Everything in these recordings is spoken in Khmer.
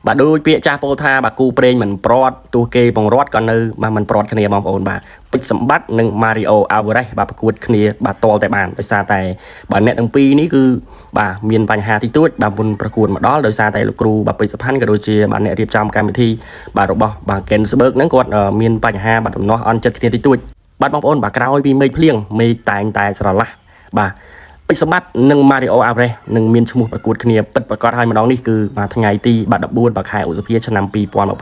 bà đôi bịa cha bô tha bà cu prên mình prot tu kê bằng rót còn nơi mà mình prot khnia bong ổn bà bích sầm bắt nâng Mario Alvarez bà cuột khnia bà to tại bànដោយសារតែbàអ្នកទាំងពីរនេះគឺបាទមានបញ្ហាតិចតួចbàមុនប្រកួតមកដល់ដោយសារតែលោកគ្រូbàពេជ្រសុផាន់ក៏ដូចជាbàអ្នករៀបចំកម្មវិធីបាទរបស់bà Kensbergហ្នឹងគាត់មានបញ្ហាបាទដំណោះអន់ចិត្តគ្នាតិចតួចបាទបងប្អូនបាទក្រោយពីមេឃភ្លៀងមេឃតែងតែស្រឡះបាទពេជ្រសម្បត្តិនិង Mario Alvarez នឹងមានឈ្មោះប្រកួតគ្នាពិតប្រាកដហើយម្ដងនេះគឺបាទថ្ងៃទី14ខែឧសភាឆ្នាំ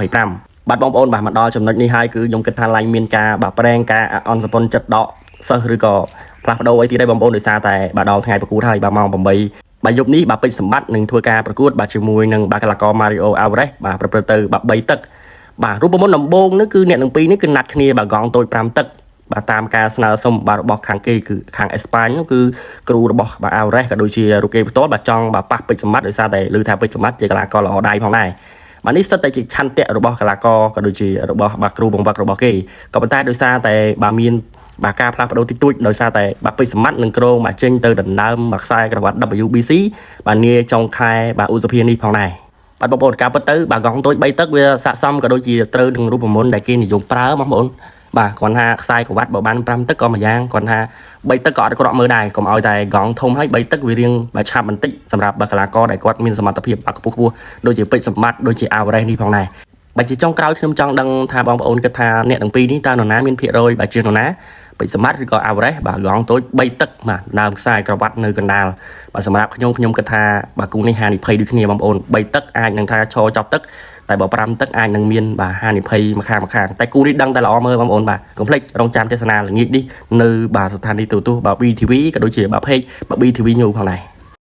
2025បាទបងប្អូនបាទមកដល់ចំណុចនេះហើយគឺខ្ញុំគិតថាឡើងមានការបាទប្រេងការអន់សពន្ធចិត្តដកសិស្សឬក៏ផ្លាស់ប្ដូរអីទៀតដែរបងប្អូនដោយសារតែបាទដល់ថ្ងៃប្រកួតហើយបាទម៉ោង8បាទយប់នេះបាទពេជ្រសម្បត្តិនឹងធ្វើការប្រកួតបាទជាមួយនឹងបាទកីឡាករ Mario Alvarez បាទប្រព្រឹត្តទៅបាទ3ទឹកបាទរូបមន្តដំបូងនេះគឺអ្នកទាំងពីរនេះគឺណាត់គ្នាបាទកងតូច5ទឹកបាទតាមការស្នើសុំបាទរបស់ខាងគេគឺខាងអេស្ប៉ាញនោះគឺគ្រូរបស់បាទ Alvarez ក៏ដូចជារូបគេផ្ទាល់បាទចង់បាទប៉ះពេជ្រសម្បត្តិដោយសារតែឮថាពេជ្រសម្បត្តិជាកីឡាករល្អដៃផងដែរបាទនេះសិតតែជាឆន្ទៈរបស់កីឡាករក៏ដូចជារបស់បាទគ្រូបង្វឹករបស់គេក៏ប៉ុន្តែដោយសារតែបាទមានបាទការផ្លាស់ប្ដូរតិចតួចដោយសារតែបាទពេជ្រសម្បត្តិនឹងក្រងបាទចេញទៅដណ្ដើមបាទខ្សែក្រវ៉ាត់ WBC បាទនាចុងខែបាទឧសភានេះផងដែរបាទបងប្អូនការពិតទៅបាទកងតូច3ទឹកវាស័ក្តិសមក៏ដូចជាត្រូវនឹងរូបមន្តដែលគេនិយមប្រើបងប្អូនបាទគាត់ថាខ្សែក្រវ៉ាត់បើបាន5ទឹកក៏មួយយ៉ាងគាត់ថា3ទឹកក៏អត់ក្រក់មើលដែរកុំឲ្យតែកងធំហើយ3ទឹកវារៀងបាទឆាប់បន្តិចសម្រាប់បាទកីឡាករដែលគាត់មានសមត្ថភាពបាទខ្ពស់ដូចជាពេជ្រសម្បត្តិដូចជា Alvarez នេះផងដែរបាទជាចុងក្រោយខ្ញុំចង់ដឹងថាបងប្អូនគិតថាអ្នកទាំងពីរនេះតើនរណាមានភាគរយបាទជានរណាពេជ្រសម្បត្តិឬក៏ Alvarez បាទកងតូច3ទឹកបាទដើមខ្សែក្រវ៉ាត់នៅកណ្ដាលបាទសម្រាប់ខ្ញុំគិតថាបាទគូនេះហានិភ័យដូចគ្នាបងប្អូន3ទឹកអាចនឹងថាឈរចប់ទឹកតែបើ5ទឹកអាចនឹងមានបាទហានិភ័យម្ខាងតែគូនេះដឹងតែល្អមើលបងប្អូនបាទកុំភ្លេចរងចាំទស្សនាល្ងាចនេះនៅបាទស្ថានីយទូរទស្សន៍បាទ BTV ក៏ដូចជាបាទ page បាទ BTV News ផងដែរ